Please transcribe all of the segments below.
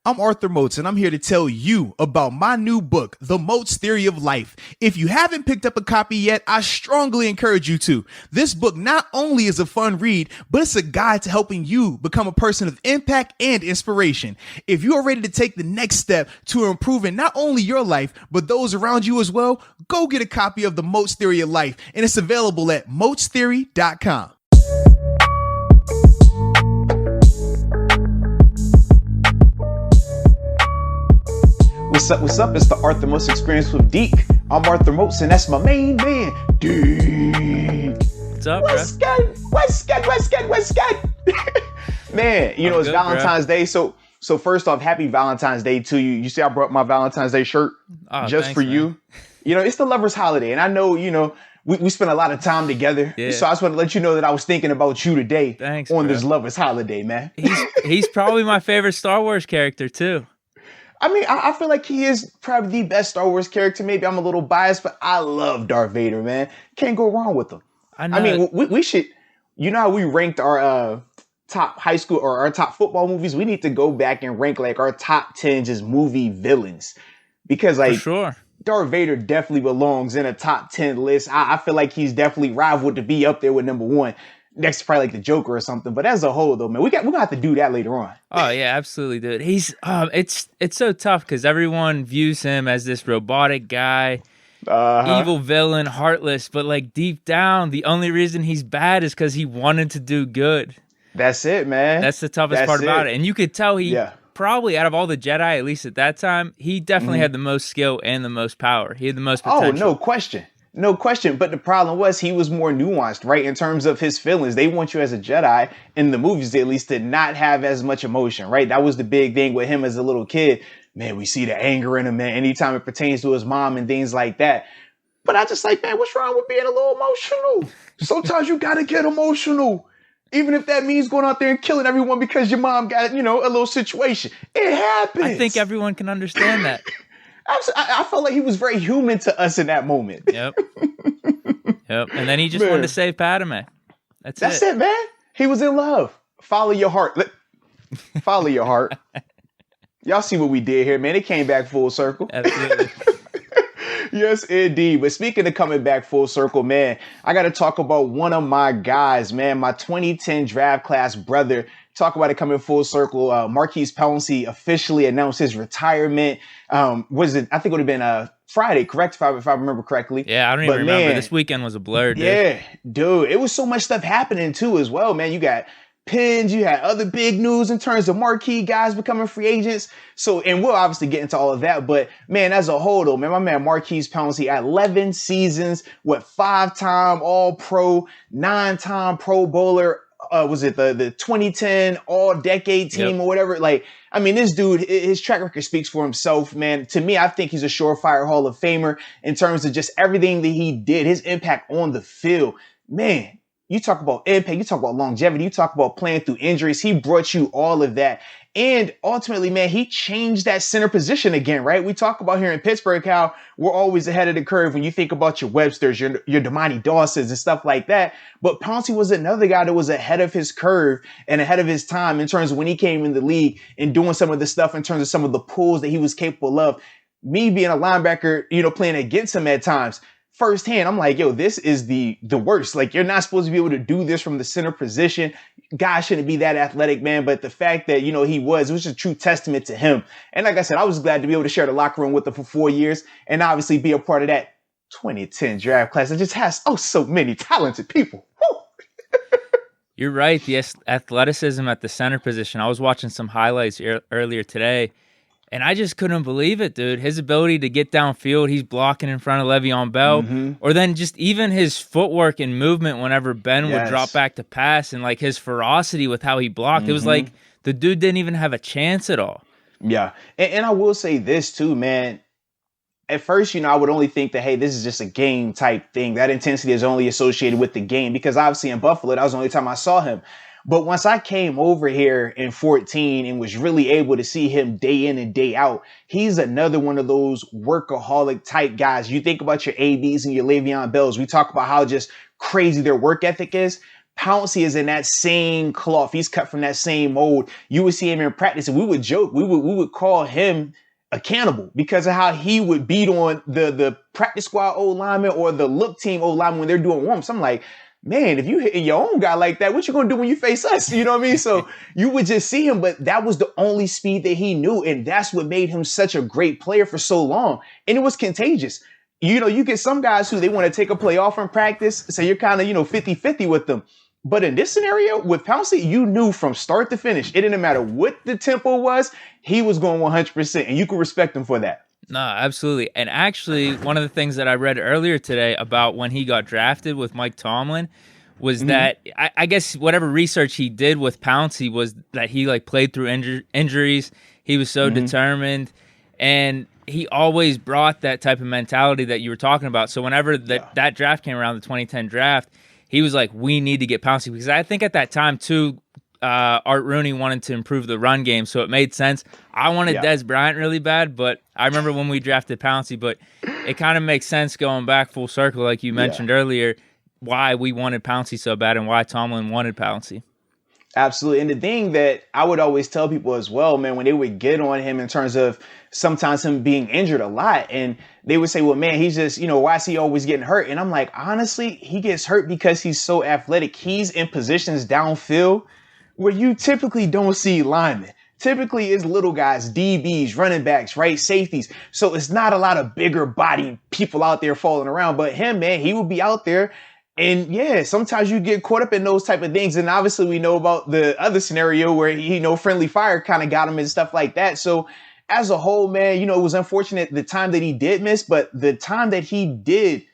I'm Arthur Moats, and I'm here to tell you about my new book, The Moats Theory of Life. If you haven't picked up a copy yet, I strongly encourage you to. This book not only is a fun read, but it's a guide to helping you become a person of impact and inspiration. If you are ready to take the next step to improving not only your life, but those around you as well, go get a copy of The Moats Theory of Life, and it's available at moatstheory.com. What's up? It's the Arthur Moats Experience with Deke. I'm Arthur Moats, and that's my main man, Deke. What's up, bro? What's good? Man, you know, it's Valentine's Day, so first off, happy Valentine's Day to you. You see, I brought my Valentine's Day shirt just for you. You know, it's the lovers' holiday, and I know, you know, we spent a lot of time together. Yeah. So I just want to let you know that I was thinking about you today this lovers' holiday, man. He's probably my favorite Star Wars character, too. I mean, I feel like he is probably the best Star Wars character. Maybe I'm a little biased, but I love Darth Vader, man. Can't go wrong with him. I mean, we should, you know how we ranked our top high school or our top football movies? We need to go back and rank like our top 10 just movie villains. Because like, for sure, Darth Vader definitely belongs in a top 10 list. I feel like he's definitely rivaled to be up there with number one. Next to probably like the Joker or something, but as a whole though, man, we're gonna have to do that later on. Oh yeah, absolutely, dude. He's it's so tough because everyone views him as this robotic guy, evil villain, heartless, but like deep down, the only reason he's bad is because he wanted to do good. That's it, man. That's the toughest part about it, and you could tell he probably out of all the Jedi, at least at that time, he definitely had the most skill and the most power. He had the most potential. Oh, no question. No question, but the problem was he was more nuanced, right? In terms of his feelings, they want you as a Jedi in the movies, at least, to not have as much emotion, right? That was the big thing with him as a little kid. Man, we see the anger in him, man, anytime it pertains to his mom and things like that. But I just like, man, what's wrong with being a little emotional? Sometimes you got to get emotional, even if that means going out there and killing everyone because your mom got, you know, a little situation. It happens. I think everyone can understand that. I felt like he was very human to us in that moment. Yep. And then he just wanted to save Padme. That's it, man. He was in love. Follow your heart. Follow your heart. Y'all see what we did here, man. It came back full circle. Absolutely. Yes, indeed. But speaking of coming back full circle, man, I got to talk about one of my guys, man, my 2010 draft class brother. Talk about it coming full circle. Maurkice Pouncey officially announced his retirement. I think it would have been Friday, correct? If I remember correctly. Yeah, I don't even remember. This weekend was a blur, dude. Yeah, dude. It was so much stuff happening too as well, man. You got pins, you had other big news in terms of marquee guys becoming free agents. So, and we'll obviously get into all of that. But man, as a whole though, man, my man Maurkice Pouncey at 11 seasons with 5-time All-Pro, 9-time Pro Bowler. Was it the 2010 all-decade team or whatever? Like, I mean, this dude, his track record speaks for himself, man. To me, I think he's a surefire Hall of Famer in terms of just everything that he did, his impact on the field. Man, you talk about impact, you talk about longevity, you talk about playing through injuries. He brought you all of that. And ultimately, man, he changed that center position again, right? We talk about here in Pittsburgh how we're always ahead of the curve when you think about your Websters, your Damani Dawsons and stuff like that. But Pouncey was another guy that was ahead of his curve and ahead of his time in terms of when he came in the league and doing some of the stuff in terms of some of the pulls that he was capable of. Me being a linebacker, you know, playing against him at times, firsthand, I'm like, yo, this is the worst. Like, you're not supposed to be able to do this from the center position. Guy shouldn't be that athletic, man. But the fact that, you know, it was just a true testament to him. And like I said, I was glad to be able to share the locker room with him for 4 years and obviously be a part of that 2010 draft class. It just has so many talented people. You're right. The athleticism at the center position. I was watching some highlights earlier today, and I just couldn't believe it, dude. His ability to get downfield, he's blocking in front of Le'Veon Bell, or then just even his footwork and movement whenever Ben would drop back to pass, and like his ferocity with how he blocked. It was like the dude didn't even have a chance at all. Yeah. And I will say this too, man. At first, you know, I would only think that, hey, this is just a game type thing. That intensity is only associated with the game because obviously in Buffalo, that was the only time I saw him. But once I came over here in 14 and was really able to see him day in and day out, he's another one of those workaholic type guys. You think about your ABs and your Le'Veon Bells. We talk about how just crazy their work ethic is. Pouncey is in that same cloth. He's cut from that same mold. You would see him in practice, and we would joke. We would call him a cannibal because of how he would beat on the practice squad old lineman or the look team old lineman when they're doing warm-ups. I'm like, man, if you hitting your own guy like that, what you gonna do when you face us? You know what I mean? So you would just see him, but that was the only speed that he knew, and that's what made him such a great player for so long. And it was contagious. You know, you get some guys who they want to take a play off in practice, so you're kind of, 50-50 with them. But in this scenario with Pouncey, you knew from start to finish, it didn't matter what the tempo was, he was going 100%, and you could respect him for that. No, absolutely. And actually, one of the things that I read earlier today about when he got drafted with Mike Tomlin was that I guess whatever research he did with Pouncey was that he played through injuries. He was so determined, and he always brought that type of mentality that you were talking about. So whenever that draft came around, the 2010 draft, he was like, we need to get Pouncey. Because I think at that time, too, Art Rooney wanted to improve the run game, so it made sense. I wanted Dez Bryant really bad, but I remember when we drafted Pouncey, but it kind of makes sense going back full circle, like you mentioned earlier, why we wanted Pouncey so bad and why Tomlin wanted Pouncey. Absolutely. And the thing that I would always tell people as well, man, when they would get on him in terms of sometimes him being injured a lot, and they would say, well, man, he's just, why is he always getting hurt? And I'm like, honestly, he gets hurt because he's so athletic. He's in positions downfield where you typically don't see linemen. Typically it's little guys, DBs, running backs, right? Safeties. So it's not a lot of bigger body people out there falling around. But him, man, he would be out there. And yeah, sometimes you get caught up in those type of things. And obviously we know about the other scenario where, friendly fire kind of got him and stuff like that. So as a whole, man, it was unfortunate the time that he did miss, but the time that he did,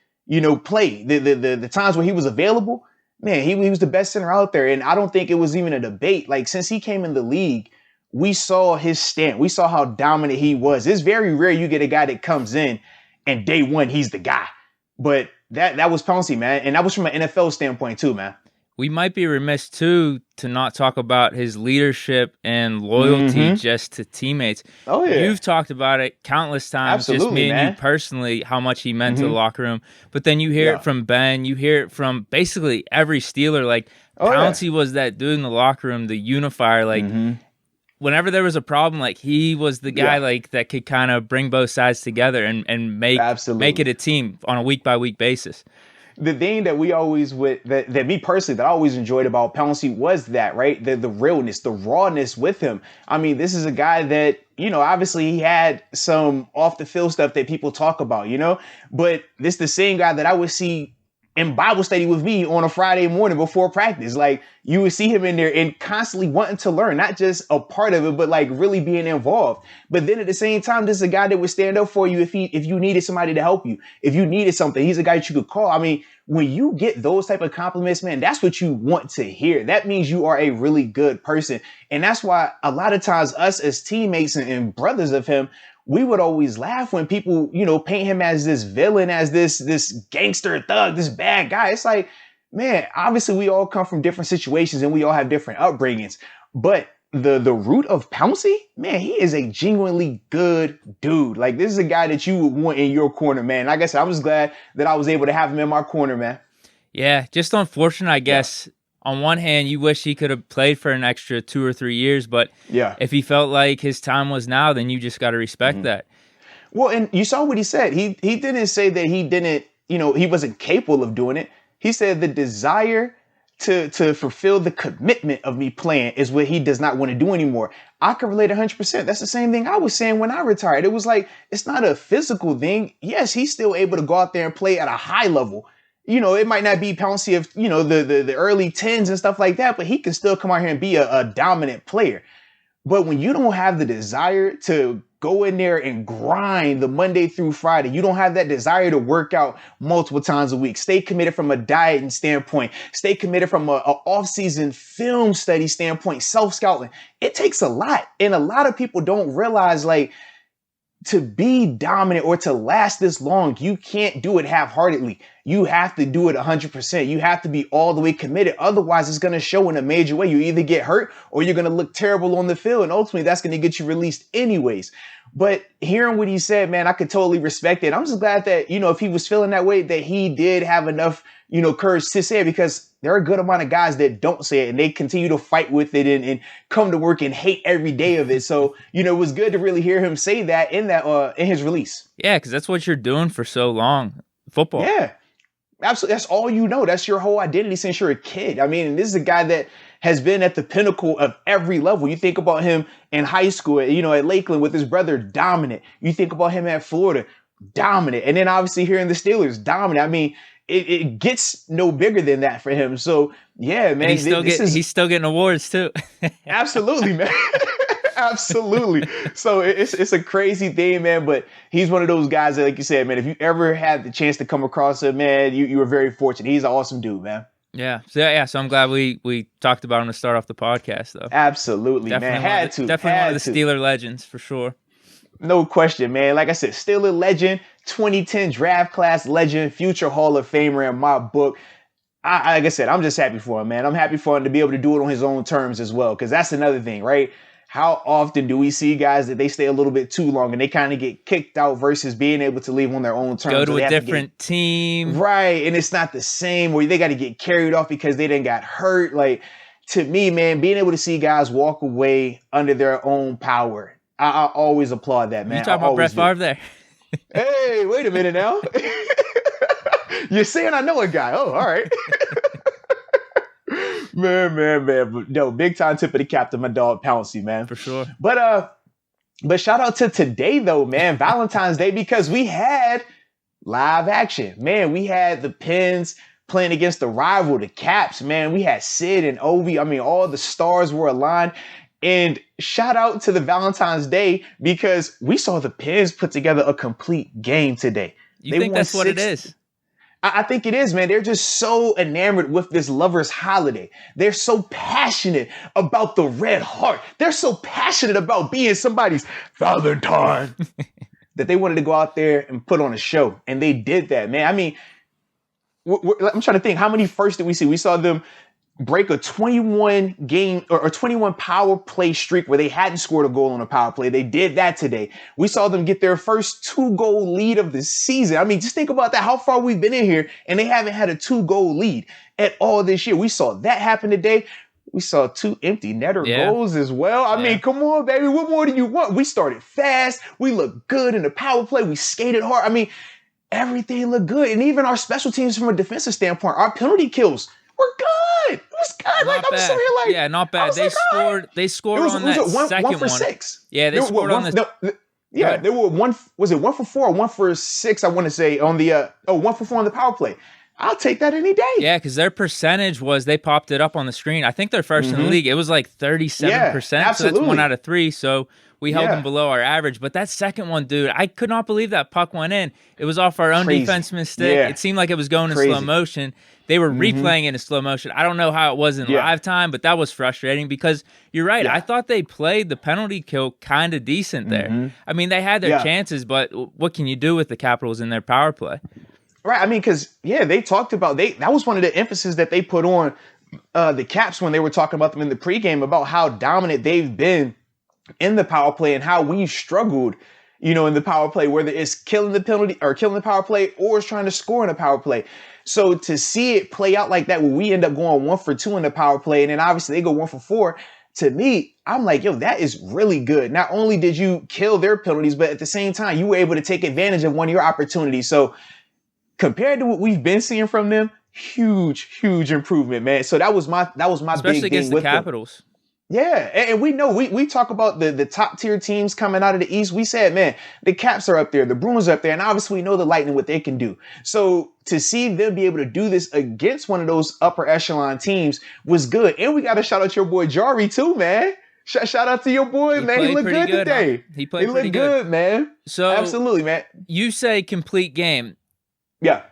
play, the times where he was available, man, he was the best center out there. And I don't think it was even a debate. Like, since he came in the league, we saw his stamp. We saw how dominant he was. It's very rare you get a guy that comes in and day one, he's the guy. But that was Pouncey, man. And that was from an NFL standpoint too, man. We might be remiss, too, to not talk about his leadership and loyalty just to teammates. Oh, yeah. You've talked about it countless times, absolutely, just me man. and you personally, how much he meant to the locker room. But then you hear it from Ben. You hear it from basically every Steeler. Pouncey was that dude in the locker room, the unifier. Whenever there was a problem, he was the guy that could kind of bring both sides together and make it a team on a week-by-week basis. The thing that we always that me personally, that I always enjoyed about Pouncey was that, right? The realness, the rawness with him. I mean, this is a guy that, obviously he had some off the field stuff that people talk about, but this the same guy that I would see in Bible study with me on a Friday morning before practice. You would see him in there and constantly wanting to learn, not just a part of it, but really being involved. But then at the same time, this is a guy that would stand up for you if you needed somebody to help you. If you needed something, he's a guy that you could call. I mean, when you get those type of compliments, man, that's what you want to hear. That means you are a really good person. And that's why a lot of times us as teammates and brothers of him, we would always laugh when people, paint him as this villain, as this gangster thug, this bad guy. It's like, man, obviously we all come from different situations and we all have different upbringings. But the root of Pouncey, man, he is a genuinely good dude. This is a guy that you would want in your corner, man. Like I said, I'm just glad that I was able to have him in my corner, man. Yeah, just unfortunate, I guess. On one hand, you wish he could have played for an extra 2 or 3 years, but if he felt like his time was now, then you just got to respect that. Well, and you saw what he said. He didn't say that he didn't, he wasn't capable of doing it. He said the desire to fulfill the commitment of me playing is what he does not want to do anymore. I can relate 100%. That's the same thing I was saying when I retired. It was it's not a physical thing. Yes, he's still able to go out there and play at a high level. It might not be Pouncey of, the early 10s and stuff like that, but he can still come out here and be a dominant player. But when you don't have the desire to go in there and grind the Monday through Friday, you don't have that desire to work out multiple times a week, stay committed from a dieting standpoint, stay committed from a off-season film study standpoint, self-scouting. It takes a lot. And a lot of people don't realize, to be dominant or to last this long, you can't do it half-heartedly. You have to do it 100%. You have to be all the way committed. Otherwise, it's going to show in a major way. You either get hurt or you're going to look terrible on the field. And ultimately, that's going to get you released anyways. But hearing what he said, man, I could totally respect it. I'm just glad that, if he was feeling that way, that he did have enough, courage to say it, because there are a good amount of guys that don't say it and they continue to fight with it and come to work and hate every day of it. So, it was good to really hear him say that in his release. Yeah, because that's what you're doing for so long. Football. Yeah, absolutely. That's all you know. That's your whole identity since you're a kid. I mean, this is a guy that has been at the pinnacle of every level. You think about him in high school, at Lakeland with his brother, dominant. You think about him at Florida, dominant. And then obviously here in the Steelers, dominant. I mean, it gets no bigger than that for him. So, yeah, man. And he's still getting awards, too. Absolutely, man. Absolutely. So it's a crazy thing, man. But he's one of those guys that, like you said, man, if you ever had the chance to come across him, man, you were very fortunate. He's an awesome dude, man. Yeah. So I'm glad we talked about him to start off the podcast, though. Absolutely, definitely man. Definitely one of the Steeler legends, for sure. No question, man. Like I said, Steeler legend, 2010 draft class legend, future Hall of Famer in my book. Like I said, I'm just happy for him, man. I'm happy for him to be able to do it on his own terms as well, because that's another thing, right? How often do we see guys that they stay a little bit too long and they kind of get kicked out versus being able to leave on their own terms? Go to a different team. Right. And it's not the same where they got to get carried off because they didn't got hurt. Like, to me, man, being able to see guys walk away under their own power, I always applaud that, man. You talking about Brett Favre there? Hey, wait a minute now. You're saying I know a guy. Oh, all right. Man. But no, big time tip of the cap to my dog Pouncey, man. For sure. But shout out to today though, man, Valentine's Day, because we had live action. Man, we had the Pens playing against the rival, the Caps, man. We had Sid and Ovi. I mean, all the stars were aligned. And shout out to the Valentine's Day because we saw the Pens put together a complete game today. You think that's what it is? I think it is, man. They're just so enamored with this lovers' holiday. They're so passionate about the red heart. They're so passionate about being somebody's Valentine that they wanted to go out there and put on a show. And they did that, man. I mean, I'm trying to think, how many firsts did we see? We saw them break a 21 game or 21 power play streak where they hadn't scored a goal on a power play. They did that today. We saw them get their first 2-goal lead of the season. I mean, just think about that, how far we've been in here and they haven't had a 2-goal lead at all this year. We saw that happen today. We saw 2 empty netter goals as well. I mean, come on, baby. What more do you want? We started fast. We looked good in the power play. We skated hard. I mean, everything looked good. And even our special teams from a defensive standpoint, our penalty kills were good. It was good. Not bad. I'm sorry, yeah, not bad. They scored on that second one for 6. Yeah, they scored on the. Yeah, they were one. Was it 1 for 4 or 1 for 6? I want to say on the 1 for 4 on the power play. I'll take that any day. Yeah, because their percentage was they popped it up on the screen. I think they're first in the league. It was like 37%. Yeah, so that's 1 out of 3. So we held them below our average. But that second one, dude, I could not believe that puck went in. It was off our own defenseman's stick. Yeah. It seemed like it was going in slow motion. They were replaying it in slow motion. I don't know how it was in live time, but that was frustrating because you're right. I thought they played the penalty kill kind of decent there. I mean, they had their chances, but what can you do with the Capitals in their power play? Right. I mean, because, they talked about that was one of the emphasis that they put on the Caps when they were talking about them in the pregame about how dominant they've been in the power play and how we've struggled, in the power play, whether it's killing the penalty or killing the power play or it's trying to score in a power play. So to see it play out like that, where we end up going 1 for 2 in the power play, and then obviously they go 1 for 4, to me, I'm like, that is really good. Not only did you kill their penalties, but at the same time, you were able to take advantage of one of your opportunities. So compared to what we've been seeing from them, huge improvement, man. So that was my especially big against thing with the Capitals. Them. Yeah, and we know we talk about the top tier teams coming out of the East. We said, man, the Caps are up there, the Bruins are up there, and obviously we know the Lightning, what they can do. So to see them be able to do this against one of those upper echelon teams was good. And we got to shout out your boy Jari too, man. Shout out to your boy, man. He looked good today. Huh? He played pretty good, man. So absolutely, man. You say complete game. Yeah.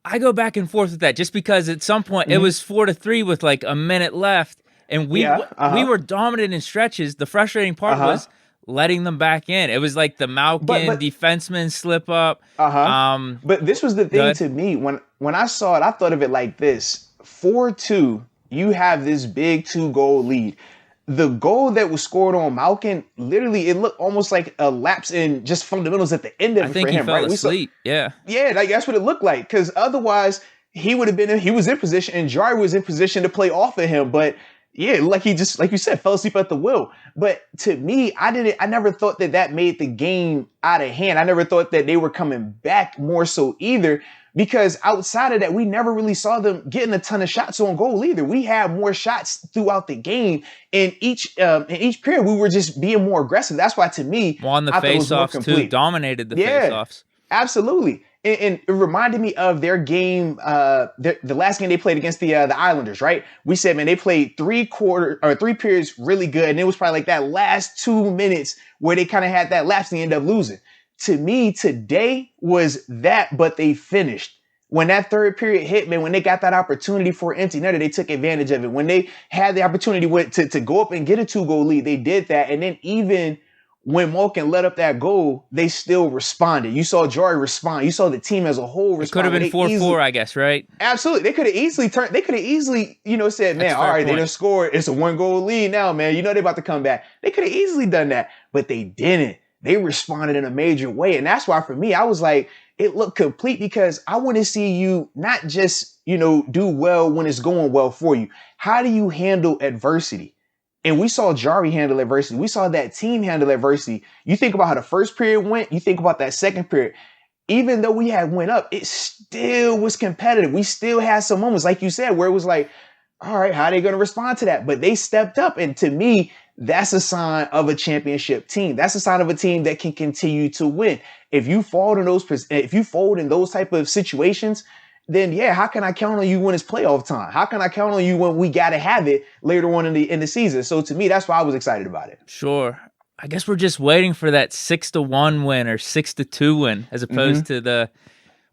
I go back and forth with that just because at some point it was 4-3 with like a minute left. And we were dominant in stretches. The frustrating part was letting them back in. It was like the Malkin defenseman slip up. But this was the thing to me. When I saw it, I thought of it like this. 4-2, you have this big 2-goal lead. The goal that was scored on Malkin, literally, it looked almost like a lapse in just fundamentals at the end of it for him. I think he fell asleep. Yeah, like that's what it looked like. Because otherwise, he was in position, and Jari was in position to play off of him. But yeah, like you said, fell asleep at the wheel. But to me, I never thought that made the game out of hand. I never thought that they were coming back more so either, because outside of that, we never really saw them getting a ton of shots on goal either. We had more shots throughout the game. In each period, we were just being more aggressive. That's why, to me, won the face-offs too, dominated the face-offs. Absolutely. And it reminded me of their game, the last game they played against the Islanders, right? We said, man, they played 3 periods really good. And it was probably like that last 2 minutes where they kind of had that lapse and they ended up losing. To me, today was that, but they finished. When that third period hit, man, when they got that opportunity for an empty netter, they took advantage of it. When they had the opportunity to go up and get a 2-goal lead, they did that. And then even when Malkin let up that goal, they still responded. You saw Jari respond. You saw the team as a whole respond. It could have been 4-4, I guess, right? Absolutely. They could have easily said, man, all right, they done scored. It's a 1-goal lead now, man. You know they're about to come back. They could have easily done that, but they didn't. They responded in a major way. And that's why, for me, I was like, it looked complete, because I want to see you not just, do well when it's going well for you. How do you handle adversity? And we saw Jari handle adversity. We saw that team handle adversity. You think about how the first period went. You think about that second period. Even though we had went up, it still was competitive. We still had some moments, like you said, where it was like, all right, how are they going to respond to that? But they stepped up. And to me, that's a sign of a championship team. That's a sign of a team that can continue to win. If you fold in those type of situations, then yeah, how can I count on you when it's playoff time? How can I count on you when we got to have it later on in the season? So to me, that's why I was excited about it. Sure. I guess we're just waiting for that 6-1 win or 6-2 win, as opposed to the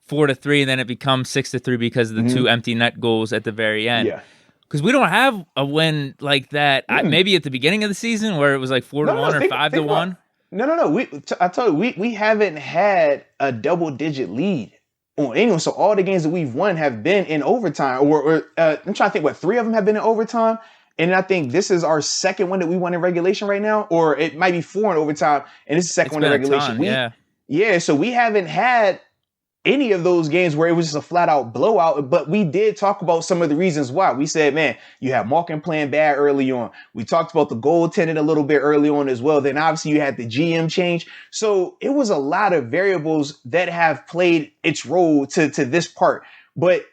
4-3, and then it becomes 6-3 because of the 2 empty net goals at the very end. Yeah. Because we don't have a win like that. Maybe at the beginning of the season where it was like 4-1 or 5-1. No. I told you, we haven't had a double-digit lead on anyone. So all the games that we've won have been in overtime. Or I'm trying to think, 3 of them have been in overtime. And I think this is our second one that we won in regulation right now. Or it might be 4 in overtime, and this is the second one in regulation. Yeah, so we haven't had any of those games where it was just a flat out blowout, but we did talk about some of the reasons why. We said, man, you have Malkin playing bad early on. We talked about the goaltending a little bit early on as well. Then obviously you had the GM change. So it was a lot of variables that have played its role to this part. But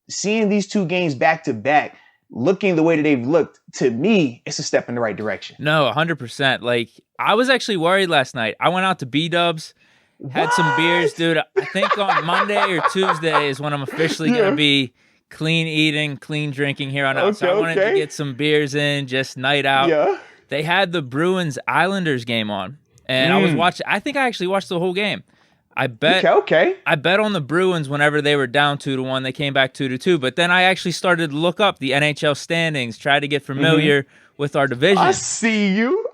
seeing these 2 games back to back, looking the way that they've looked, to me, it's a step in the right direction. No, 100%. Like, I was actually worried last night. I went out to B-Dubs. Had some beers, dude. I think on Monday or Tuesday is when I'm officially going to be clean eating, clean drinking here on out. So I wanted to get some beers in, just night out. Yeah. They had the Bruins-Islanders game on, and I was watching. I think I actually watched the whole game. I bet I bet on the Bruins whenever they were down 2-1. They came back 2-2. But then I actually started to look up the NHL standings, try to get familiar with our division. I see you.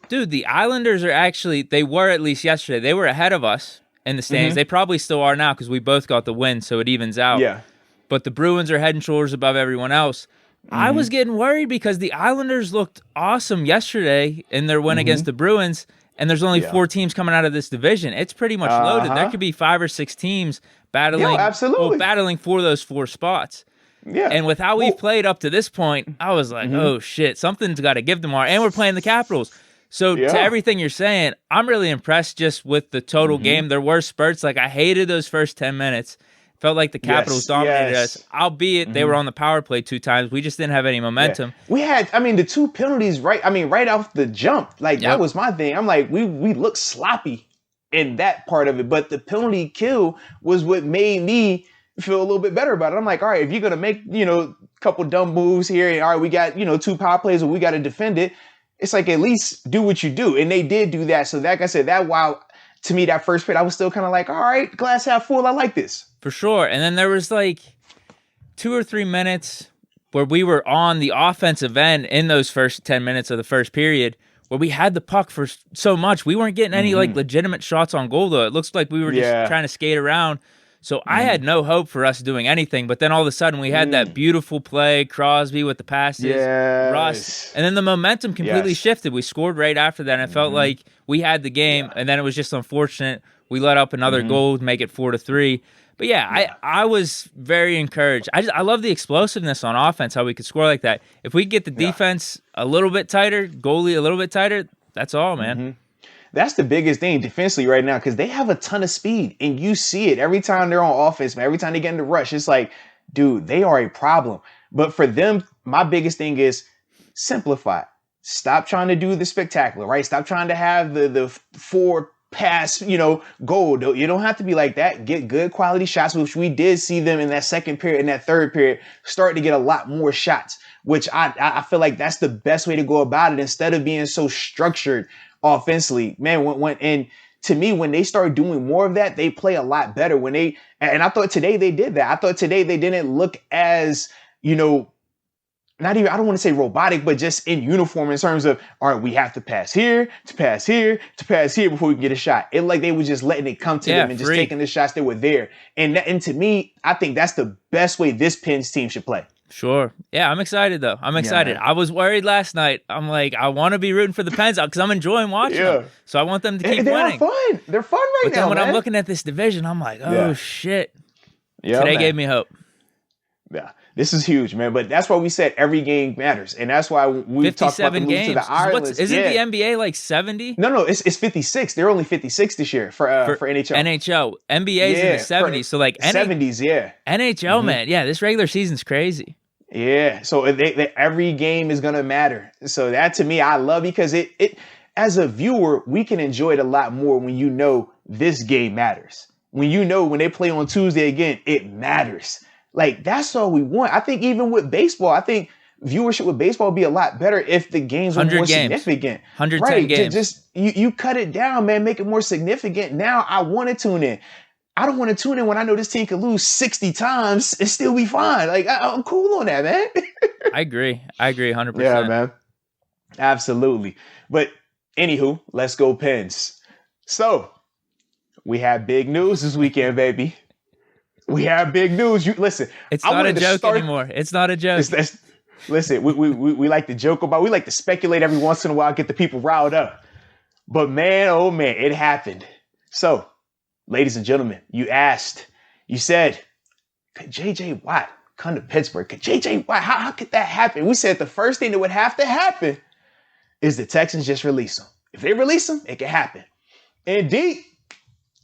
Dude, the Islanders are actually, they were at least yesterday, they were ahead of us in the standings. They probably still are now because we both got the win, so it evens out. Yeah. But the Bruins are head and shoulders above everyone else. I was getting worried because the Islanders looked awesome yesterday in their win against the Bruins, and there's only 4 teams coming out of this division. It's pretty much loaded. There could be 5 or 6 teams battling for those 4 spots. Yeah. And with how we've played up to this point, I was like, oh shit, something's got to give tomorrow. And we're playing the Capitals. So to everything you're saying, I'm really impressed just with the total game. There were spurts. Like, I hated those first 10 minutes. Felt like the Capitals dominated us. Albeit they were on the power play 2 times. We just didn't have any momentum. Yeah. We had, the 2 penalties, right off the jump. Like, that was my thing. I'm like, we looked sloppy in that part of it. But the penalty kill was what made me feel a little bit better about it. I'm like, all right, if you're going to make, a couple dumb moves here, and all right, we got, 2 power plays, and we got to defend it. It's like, at least do what you do. And they did do that. So like I said, to me, that first period, I was still kind of like, all right, glass half full. I like this. For sure. And then there was like 2 or 3 minutes where we were on the offensive end in those first 10 minutes of the first period where we had the puck for so much. We weren't getting any like legitimate shots on goal, though. It looks like we were just trying to skate around. So I had no hope for us doing anything, but then all of a sudden we had that beautiful play, Crosby with the passes, Russ, and then the momentum completely shifted. We scored right after that, and it felt like we had the game, and then it was just unfortunate. We let up another goal to make it 4-3. But I was very encouraged. I love the explosiveness on offense, how we could score like that. If we get the defense a little bit tighter, goalie a little bit tighter, that's all, man. That's the biggest thing defensively right now, because they have a ton of speed, and you see it every time they're on offense, man. Every time they get in the rush, it's like, dude, they are a problem. But for them, my biggest thing is simplify. Stop trying to do the spectacular, right? Stop trying to have the 4 pass, goal. You don't have to be like that. Get good quality shots, which we did see them in that second period, in that third period, start to get a lot more shots, which I feel like that's the best way to go about it, instead of being so structured offensively. Man, and to me, when they start doing more of that, they play a lot better. And I thought today they did that. I thought today they didn't look as, not even, I don't want to say robotic, but just in uniform in terms of, all right, we have to pass here, to pass here, to pass here before we can get a shot. It like they were just letting it come to them and just taking the shots that were there. And to me, I think that's the best way this Pens team should play. Sure. Yeah, I'm excited, though. I'm excited. I was worried last night. I'm like, I want to be rooting for the Pens because I'm enjoying watching them. So I want them to keep winning. Fun. They're fun right now, But then when man. I'm looking at this division, I'm like, oh, shit. Yeah, Today gave me hope. Yeah. This is huge, man. But that's why we said every game matters. And that's why we talked about the move to the Ireland. Isn't the NBA like 70? No, it's 56. They're only 56 this year for NHL. NHL. NBA's in the 70s. So like 70s, NHL, man. Yeah, this regular season's crazy. Yeah. So every game is going to matter. So that to me, I love, because it as a viewer, we can enjoy it a lot more when you know this game matters. When they play on Tuesday again, it matters. Like, that's all we want. I think even with baseball, I think viewership with baseball would be a lot better if the games were more significant. 110 games. Just you cut it down, man, make it more significant. Now I want to tune in. I don't want to tune in when I know this team could lose 60 times and still be fine. Like, I'm cool on that, man. I agree 100%. Yeah, man. Absolutely. But anywho, let's go Pens. So we have big news this weekend, baby. We have big news. Listen, it's not a joke anymore. It's not a joke. Listen, we like to joke about. We like to speculate every once in a while, get the people riled up. But man, oh man, it happened. So, ladies and gentlemen, you said, could J.J. Watt come to Pittsburgh? Could J.J. Watt? How could that happen? We said the first thing that would have to happen is the Texans just release him. If they release him, it can happen. Indeed,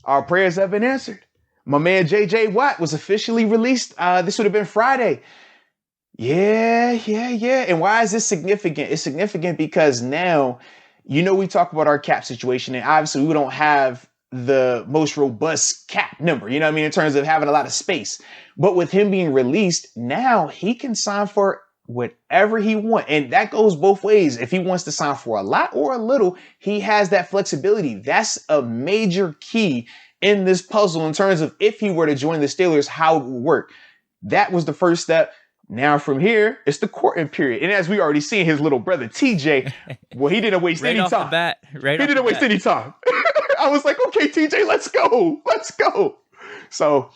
our prayers have been answered. My man J.J. Watt was officially released. This would have been Friday. Yeah. And why is this significant? It's significant because now, we talk about our cap situation, and obviously we don't have the most robust cap number, in terms of having a lot of space. But with him being released, now he can sign for whatever he wants. And that goes both ways. If he wants to sign for a lot or a little, he has that flexibility. That's a major key in this puzzle in terms of if he were to join the Steelers, how it would work. That was the first step. Now from here, it's the courting period. And as we already seen, his little brother, TJ, well, he didn't waste any time. He didn't waste any time. I was like, okay, TJ, let's go. So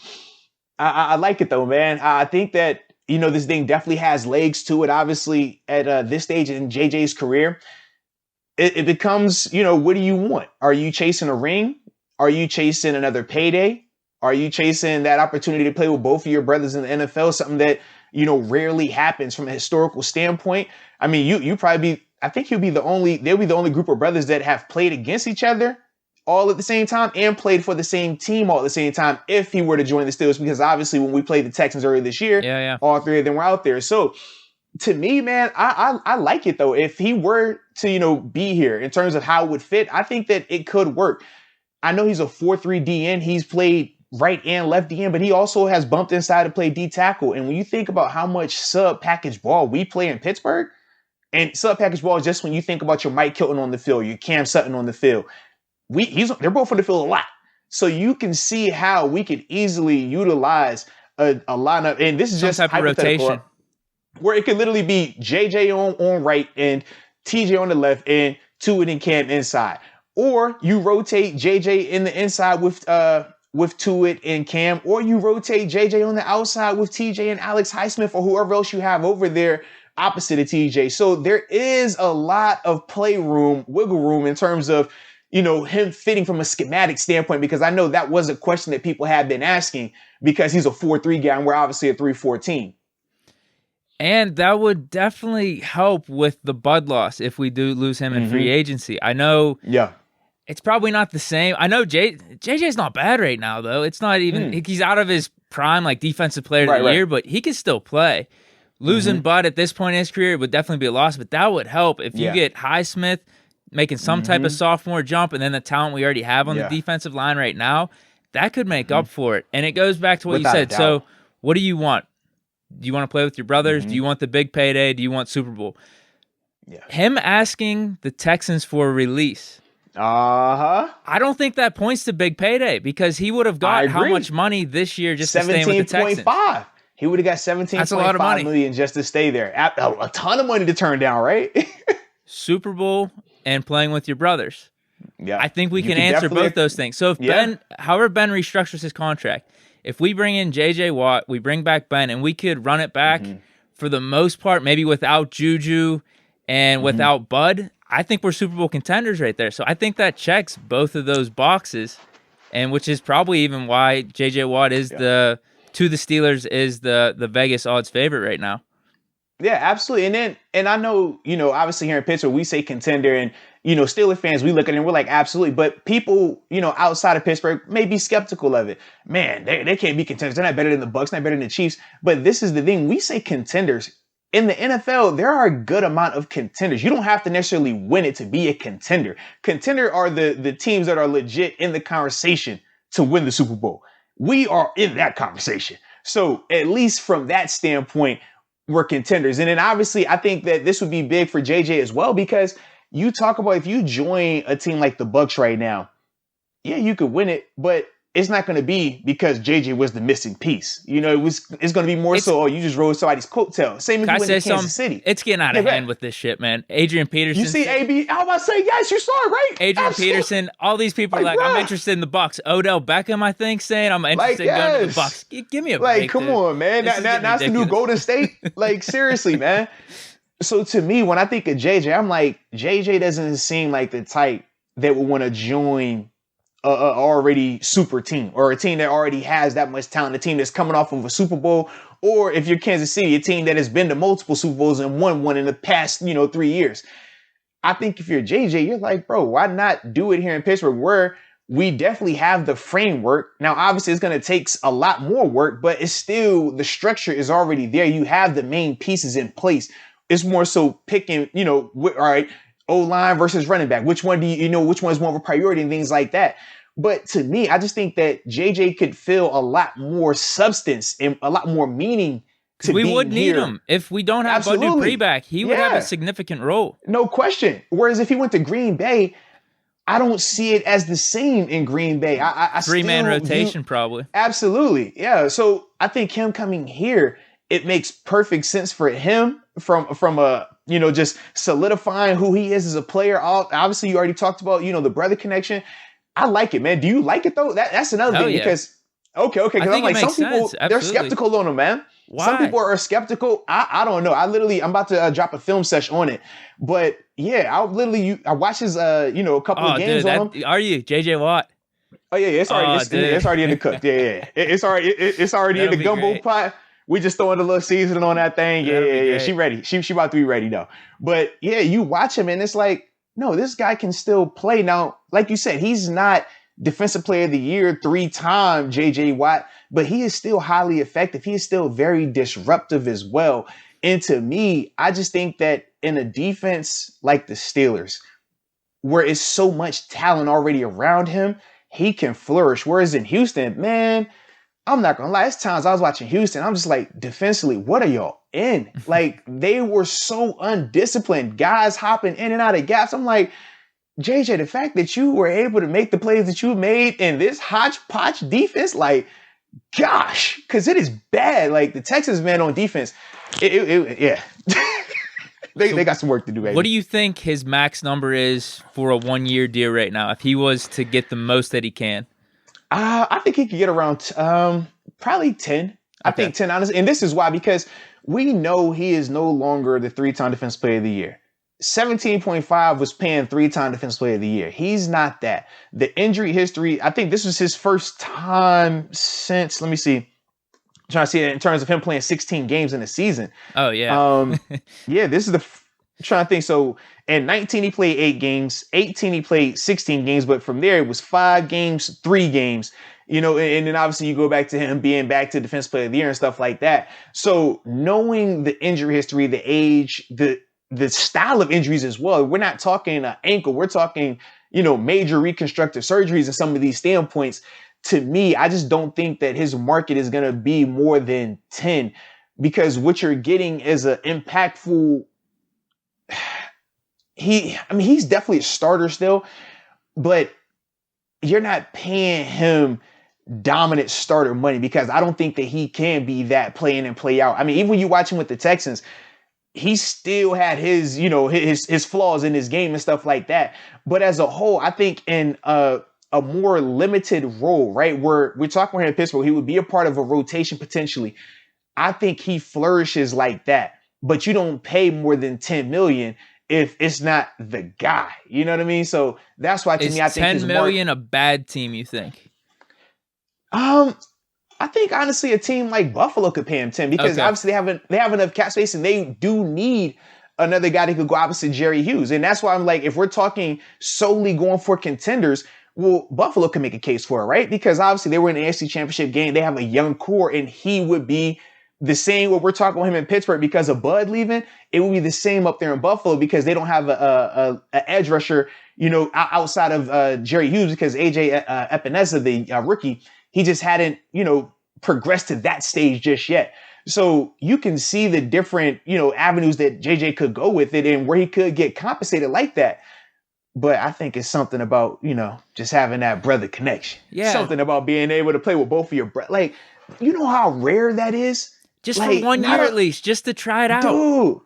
I like it though, man. I think that, this thing definitely has legs to it. Obviously, at this stage in JJ's career, it becomes, what do you want? Are you chasing a ring? Are you chasing another payday? Are you chasing that opportunity to play with both of your brothers in the NFL? Something that, rarely happens from a historical standpoint. I mean, I think they'll be the only group of brothers that have played against each other all at the same time and played for the same team all at the same time if he were to join the Steelers, because obviously when we played the Texans earlier this year, all three of them were out there. So to me, man, I like it though. If he were to, be here in terms of how it would fit, I think that it could work. I know he's a 4-3 DN. He's played right and left DN, but he also has bumped inside to play D tackle. And when you think about how much sub package ball we play in Pittsburgh, and sub package ball is just when you think about your Mike Hilton on the field, your Cam Sutton on the field, they're both on the field a lot. So you can see how we could easily utilize a lineup. And this is just some type of rotation where it could literally be JJ on right and TJ on the left and Tuitt and Cam inside. Or you rotate JJ in the inside with with Tuitt and Cam, or you rotate JJ on the outside with TJ and Alex Highsmith or whoever else you have over there opposite of TJ. So there is a lot of play room, wiggle room in terms of, him fitting from a schematic standpoint, because I know that was a question that people have been asking because he's a 4-3 guy and we're obviously a 3-4 team. And that would definitely help with the Bud loss if we do lose him in free agency. I know it's probably not the same. I know JJ's not bad right now, though. It's not even he's out of his prime, like defensive player of the year, but he can still play. Losing Bud at this point in his career would definitely be a loss, but that would help if you get Highsmith making some type of sophomore jump, and then the talent we already have on the defensive line right now, that could make up for it. And it goes back to what you said. So what do you want? Do you want to play with your brothers? Do you want the big payday? Do you want Super Bowl? Yeah. Him asking the Texans for a release. I don't think that points to big payday, because he would have got how much money this year just to stay with the Texans? 17.5. He would have got $17.5 million just to stay there. A ton of money to turn down, right? Super Bowl and playing with your brothers. Yeah, I think we can answer both those things. So if Ben restructures his contract, if we bring in J.J. Watt, we bring back Ben, and we could run it back for the most part, maybe without Juju and without Bud, I think we're Super Bowl contenders right there. So I think that checks both of those boxes, and which is probably even why J.J. Watt is to the Steelers is the Vegas odds favorite right now. Yeah, absolutely. And I know, obviously here in Pittsburgh, we say contender, and, Steelers fans, we look at it and we're like, absolutely. But people, outside of Pittsburgh may be skeptical of it. Man, they can't be contenders. They're not better than the Bucs, not better than the Chiefs. But this is the thing. We say contenders. In the NFL, there are a good amount of contenders. You don't have to necessarily win it to be a contender. Contender are the teams that are legit in the conversation to win the Super Bowl. We are in that conversation. So at least from that standpoint, we're contenders. And then obviously, I think that this would be big for JJ as well, because you talk about if you join a team like the Bucs right now, yeah, you could win it, but it's not going to be because JJ was the missing piece. It's going to be more so, you just rode somebody's coattail. Same as you went to Kansas City. It's getting out of hand with this shit, man. Adrian Peterson. You see AB? I was about to say, yes, you saw it, right? Adrian Peterson, all these people are like, I'm interested in the Bucs. Odell Beckham, I think, saying I'm interested in going to the Bucs. Give me a break, come on, man. That's the new Golden State. Seriously, man. So to me, when I think of JJ, I'm like, JJ doesn't seem like the type that would want to join a already super team, or a team that already has that much talent, a team that's coming off of a Super Bowl, or if you're Kansas City, a team that has been to multiple Super Bowls and won one in the past, 3 years. I think if you're JJ, you're like, bro, why not do it here in Pittsburgh, where we definitely have the framework. Now, obviously, it's going to take a lot more work, but it's still, the structure is already there. You have the main pieces in place. It's more so picking, all right, O-line versus running back. Which one which one is more of a priority and things like that. But to me, I just think that JJ could feel a lot more substance and a lot more meaning to being here. We would need him. If we don't have Bud Dupree back, he would have a significant role. No question. Whereas if he went to Green Bay, I don't see it as the same in Green Bay. I three-man rotation, probably. Absolutely. Yeah. So I think him coming here, it makes perfect sense for him from a, just solidifying who he is as a player. Obviously, you already talked about, the brother connection. I like it, man. Do you like it, though? That's another thing, because, okay. Because I'm like, some people, they're skeptical on him, man. Why? Some people are skeptical. I don't know. I'm about to drop a film session on it. But yeah, I watched his, a couple of games on him. Are you? JJ Watt? Oh, yeah. It's already in the cook. Yeah. It's already in the gumbo pot. We just throwing a little seasoning on that thing. Yeah. She ready. She about to be ready, though. But yeah, you watch him and it's like, no, this guy can still play. Now, like you said, he's not Defensive Player of the Year 3-time J.J. Watt, but he is still highly effective. He is still very disruptive as well. And to me, I just think that in a defense like the Steelers, where it's so much talent already around him, he can flourish. Whereas in Houston, man, I'm not going to lie. There's times I was watching Houston, I'm just like, defensively, what are y'all in? Like, they were so undisciplined. Guys hopping in and out of gaps. I'm like, JJ, the fact that you were able to make the plays that you made in this hodgepodge defense, like, gosh, because it is bad. Like, the Texans, man, on defense, yeah. They got some work to do, baby. What do you think his max number is for a 1-year deal right now, if he was to get the most that he can? I think he could get around probably 10. I Okay. think 10, honestly. And this is why, because we know he is no longer the 3-time Defensive Player of the Year. 17.5 was paying 3-time Defensive Player of the Year. He's not that. The injury history, I think this was his first time since, let me see. I'm trying to see it in terms of him playing 16 games in a season. Oh, yeah. Yeah, this is I'm trying to think. So in 19, he played 8 games. 18, he played 16 games. But from there, it was 5 games, 3 games. And then obviously you go back to him being back to Defensive Player of the Year and stuff like that. So knowing the injury history, the age, the style of injuries as well. We're not talking ankle. We're talking, major reconstructive surgeries and some of these standpoints. To me, I just don't think that his market is going to be more than 10, because what you're getting is an impactful. He's definitely a starter still, but you're not paying him dominant starter money, because I don't think that he can be that play in and play out. I mean, even when you watch him with the Texans, he still had his, his flaws in his game and stuff like that. But as a whole, I think in a more limited role, right, where we're talking about him in Pittsburgh, he would be a part of a rotation potentially. I think he flourishes like that. But you don't pay more than $10 million if it's not the guy. You know what I mean? So that's why, to me, I think $10 million a bad team, you think? I think honestly a team like Buffalo could pay him 10, because obviously they have enough cap space, and they do need another guy that could go opposite Jerry Hughes. And that's why I'm like, if we're talking solely going for contenders, well, Buffalo can make a case for it, right? Because obviously they were in the AFC Championship game. They have a young core, and he would be the same. What we're talking about him in Pittsburgh, because of Bud leaving, it would be the same up there in Buffalo, because they don't have a edge rusher, outside of Jerry Hughes, because AJ Epinesa, the rookie, he just hadn't, progressed to that stage just yet. So you can see the different, avenues that JJ could go with it and where he could get compensated like that. But I think it's something about, just having that brother connection. Yeah. Something about being able to play with both of your brothers. Like, you know how rare that is? Just for 1 year at least, just to try it out. Dude,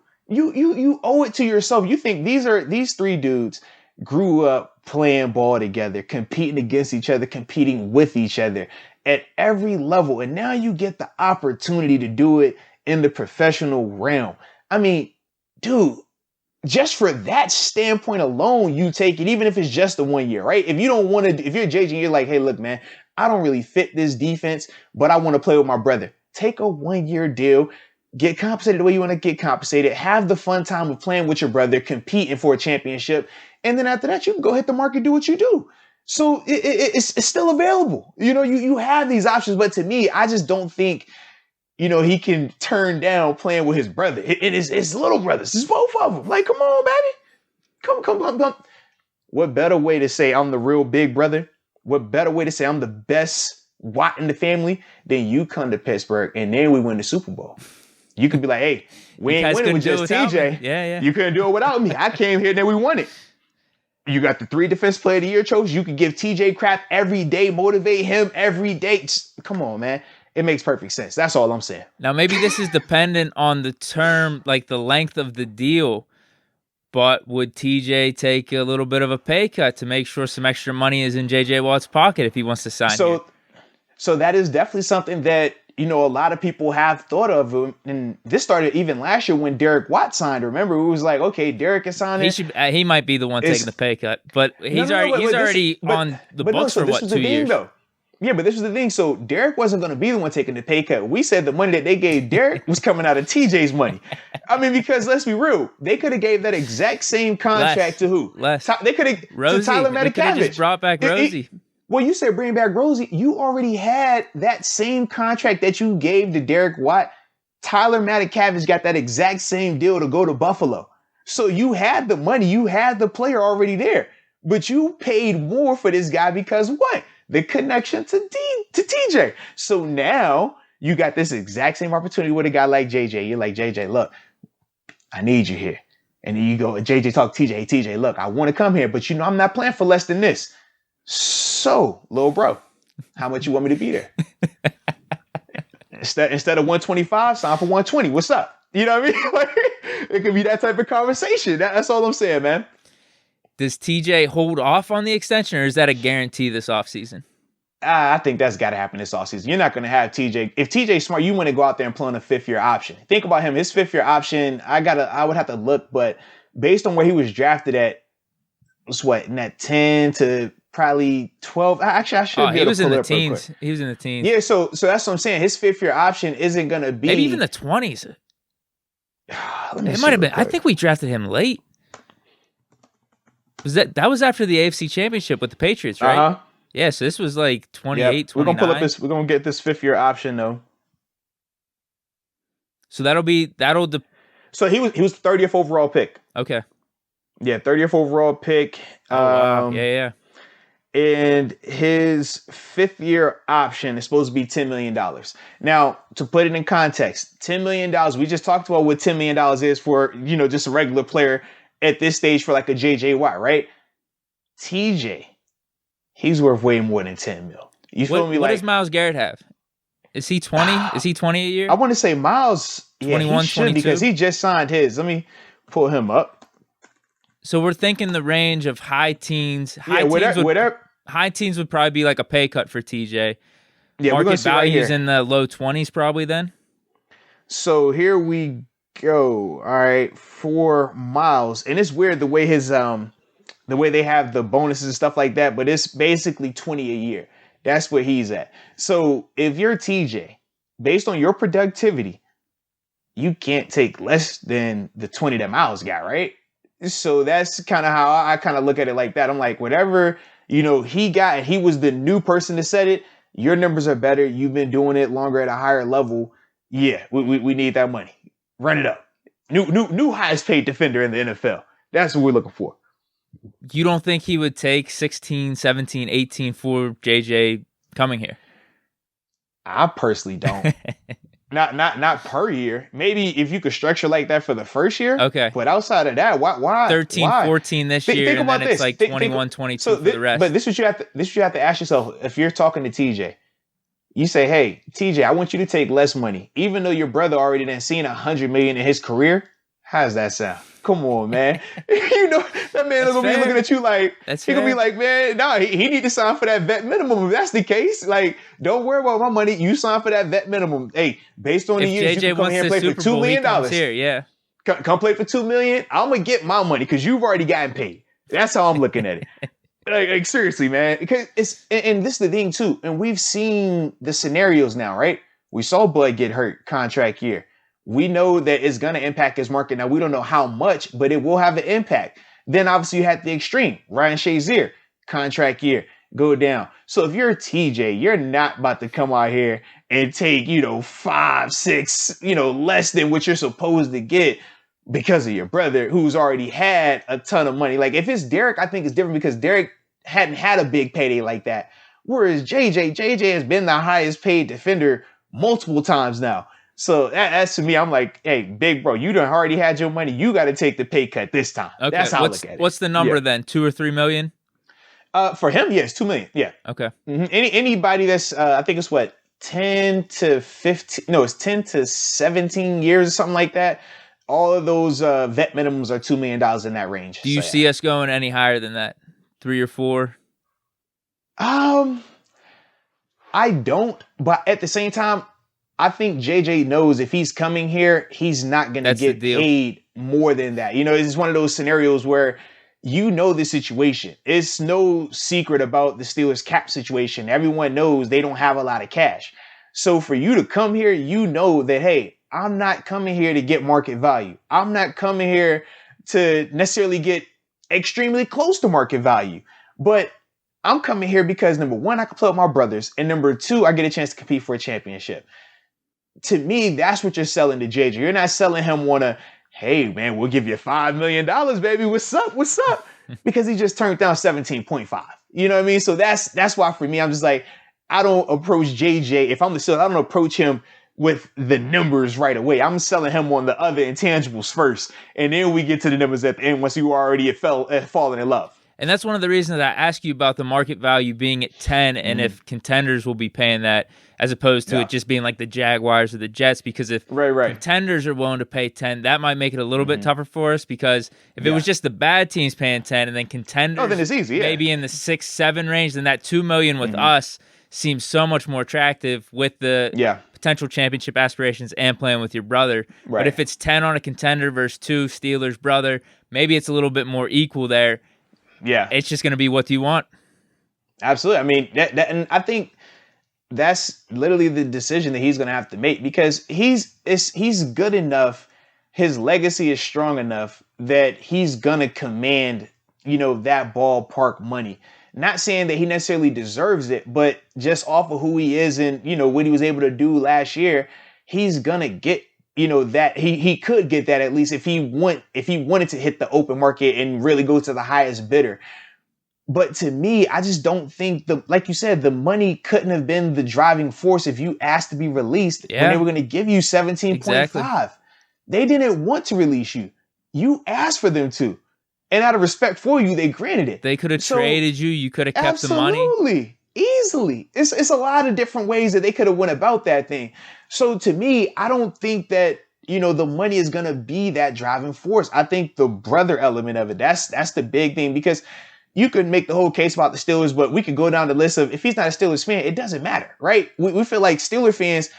you owe it to yourself. You think these 3 dudes grew up playing ball together, competing against each other, competing with each other at every level. And now you get the opportunity to do it in the professional realm. I mean, dude, just for that standpoint alone, you take it, even if it's just the 1 year, right? If you don't want to, if you're JJ, you're like, hey, look, man, I don't really fit this defense, but I want to play with my brother. Take a 1-year deal, get compensated the way you want to get compensated, have the fun time of playing with your brother, competing for a championship. And then after that, you can go hit the market, do what you do. So it's still available. You have these options, but to me, I just don't think, he can turn down playing with his brother. It is his little brothers. It's both of them. Like, come on, baby. Come. What better way to say I'm the real big brother? What better way to say I'm the best Watt in the family than you come to Pittsburgh and then we win the Super Bowl? You could be like, hey, we ain't winning with just TJ. Yeah. You couldn't do it without me. I came here and then we won it. You got the 3 Defensive Player of the Year trophies. You could give TJ crap every day, motivate him every day. Come on, man. It makes perfect sense. That's all I'm saying. Now, maybe this is dependent on the term, like the length of the deal, but would TJ take a little bit of a pay cut to make sure some extra money is in JJ Watt's pocket if he wants to sign here? So that is definitely something that, a lot of people have thought of. And this started even last year when Derek Watt signed. Remember, it was like, okay, Derek is signing. He might be the one taking the pay cut, but he's already on the books for 2 years. Though. Yeah, but this was the thing. So Derek wasn't going to be the one taking the pay cut. We said the money that they gave Derek was coming out of TJ's money. I mean, because let's be real, they could have gave that exact same contract to who? They could have to Tyler Matakavich. They could have just brought back Rosie. Well, you said bring back Rosie. You already had that same contract that you gave to Derek Watt. Tyler Matakavich got that exact same deal to go to Buffalo. So you had the money. You had the player already there. But you paid more for this guy because what? The connection to TJ. So now you got this exact same opportunity with a guy like JJ. You're like, JJ, look, I need you here. And then you go, JJ talk to TJ. Hey, TJ, look, I want to come here, but I'm not playing for less than this. So, little bro, how much you want me to be there? Instead of 125, sign for 120. What's up? You know what I mean? Like, it could be that type of conversation. That's all I'm saying, man. Does TJ hold off on the extension, or is that a guarantee this offseason? I think that's got to happen this offseason. You're not going to have TJ. If TJ smart, you want to go out there and play on a 5th-year option. Think about him. His 5th-year option, I would have to look, but based on where he was drafted at, was what, in that 10 to probably 12. Actually, I should be able to pull it up real quick. He was in the teens. Yeah, so that's what I'm saying. His 5th-year option isn't going to be. Maybe even the 20s. It might have been. I think we drafted him late. That was after the AFC Championship with the Patriots, right? Uh-huh. Yeah, so this was like 28, 29. We're gonna pull up this. We're gonna get this 5th-year option though. So that'll. So he was 30th overall pick. Okay. Yeah, 30th overall pick. Oh, wow. Yeah. And his 5th-year option is supposed to be $10 million. Now, to put it in context, $10 million. We just talked about what $10 million is for, just a regular player at this stage for like a JJ Watt, right? TJ, he's worth way more than 10 mil. You feel me? What does Myles Garrett have? Is he 20? Is he 20 a year? I want to say Myles, 21, he should 22? because he just signed his. Let me pull him up. So we're thinking the range of high teens. High teens would probably be like a pay cut for TJ. Yeah, market values in the low 20s probably then. So here we go. All right, for Myles, and it's weird the way the way they have the bonuses and stuff like that, but it's basically 20 a year. That's where he's at. So if you're TJ, based on your productivity, you can't take less than the 20 that Myles got, right? So that's kind of how I kind of look at it like that. I'm like, whatever, he got, and he was the new person to set it. Your numbers are better. You've been doing it longer at a higher level. Yeah, we need that money. Run it up. New highest paid defender in the NFL. That's what we're looking for. You don't think he would take 16, 17, 18 for JJ coming here? I personally don't. Not per year. Maybe if you could structure like that for the first year. Okay. But outside of that, why? 13, why? 14 this year, think and about then it's this. like 21, 22 for the rest. But this is what you have to ask yourself. If you're talking to TJ, you say, hey, TJ, I want you to take less money. Even though your brother already done seen $100 million in his career, how does that sound? Come on, man. That man is gonna be looking at you like gonna be like, man, no, he need to sign for that vet minimum. If that's the case, like, don't worry about my money. You sign for that vet minimum. Hey, based on the years, you can come here and play for $2 million. Here, yeah. Come play for $2 million. I'm gonna get my money because you've already gotten paid. That's how I'm looking at it. like seriously, man. Because and this is the thing too. And we've seen the scenarios now, right? We saw Bud get hurt contract year. We know that it's going to impact his market. Now, we don't know how much, but it will have an impact. Then, obviously, you had the extreme. Ryan Shazier, contract year, go down. So, if you're a TJ, you're not about to come out here and take, 5, 6, less than what you're supposed to get because of your brother who's already had a ton of money. Like, if it's Derek, I think it's different because Derek hadn't had a big payday like that. Whereas JJ has been the highest paid defender multiple times now. So that's to me, I'm like, hey, big bro, you done already had your money. You got to take the pay cut this time. Okay. That's how I look at it. What's the number then? 2 or 3 million? For him, yes, 2 million. Yeah. Okay. Mm-hmm. Anybody that's, I think it's 10 to 15. No, it's 10 to 17 years or something like that. All of those vet minimums are $2 million in that range. Do you see us going any higher than that? 3 or 4? I don't. But at the same time, I think JJ knows if he's coming here, he's not going to get paid more than that. It's one of those scenarios where the situation. It's no secret about the Steelers cap situation. Everyone knows they don't have a lot of cash. So for you to come here, that, hey, I'm not coming here to get market value. I'm not coming here to necessarily get extremely close to market value. But I'm coming here because, number one, I can play with my brothers. And number two, I get a chance to compete for a championship. To me, that's what you're selling to JJ. You're not selling him hey, man, we'll give you $5 million, baby. What's up? Because he just turned down 17.5. You know what I mean? So that's why for me, I'm just like, I don't approach JJ. If I'm the Steelers, I don't approach him with the numbers right away. I'm selling him on the other intangibles first. And then we get to the numbers at the end once you already fallen in love. And that's one of the reasons I ask you about the market value being at 10 and if contenders will be paying that as opposed to it just being like the Jaguars or the Jets, because if contenders are willing to pay 10, that might make it a little bit tougher for us, because if it was just the bad teams paying 10 and then contenders then it's easy, maybe in the 6-7 range, then that $2 million with us seems so much more attractive with the potential championship aspirations and playing with your brother. Right. But if it's 10 on a contender versus 2 Steelers brother, maybe it's a little bit more equal there. Yeah. It's just going to be what do you want? Absolutely. I mean, that and I think that's literally the decision that he's going to have to make, because he's good enough. His legacy is strong enough that he's going to command, that ballpark money. Not saying that he necessarily deserves it, but just off of who he is and, what he was able to do last year, he's going to get, that he could get that, at least if he wanted to hit the open market and really go to the highest bidder. But to me, I just don't think like you said, the money couldn't have been the driving force if you asked to be released when they were going to give you 17.5. Exactly. They didn't want to release you. You asked for them to. And out of respect for you, they granted it. They could have traded you. You could have kept the money. Absolutely. Easily. It's a lot of different ways that they could have went about that thing. So to me, I don't think that, the money is going to be that driving force. I think the brother element of it, that's the big thing, because you could make the whole case about the Steelers, but we could go down the list of, if he's not a Steelers fan, it doesn't matter, right? We feel like Steelers fans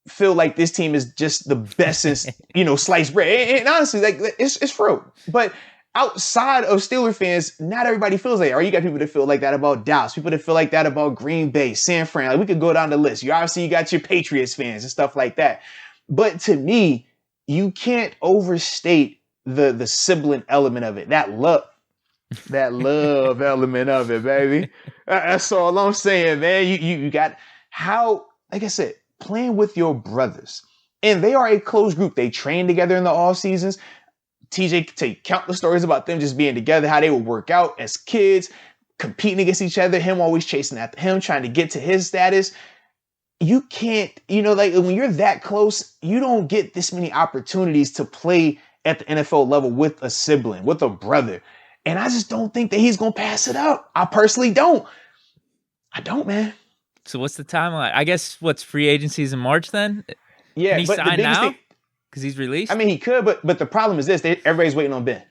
feel like this team is just the best since, sliced bread. And honestly, like, it's true. But outside of Steelers fans, not everybody feels like that. Or you got people that feel like that about Dallas, people that feel like that about Green Bay, San Fran. Like, we could go down the list. You got your Patriots fans and stuff like that. But to me, you can't overstate the sibling element of it. That love element of it, baby. That's all I'm saying, man. You got how, like I said, playing with your brothers. And they are a close group. They train together in the off seasons. TJ could take countless stories about them just being together, how they would work out as kids, competing against each other, him always chasing after him, trying to get to his status. You can't, like, when you're that close, you don't get this many opportunities to play at the NFL level with a sibling, with a brother. And I just don't think that he's going to pass it up. I personally don't. I don't, man. So what's the timeline? I guess what's free agencies in March then? Yeah, Can he sign now? Because he's released? I mean, he could, but the problem is this. Everybody's waiting on Ben.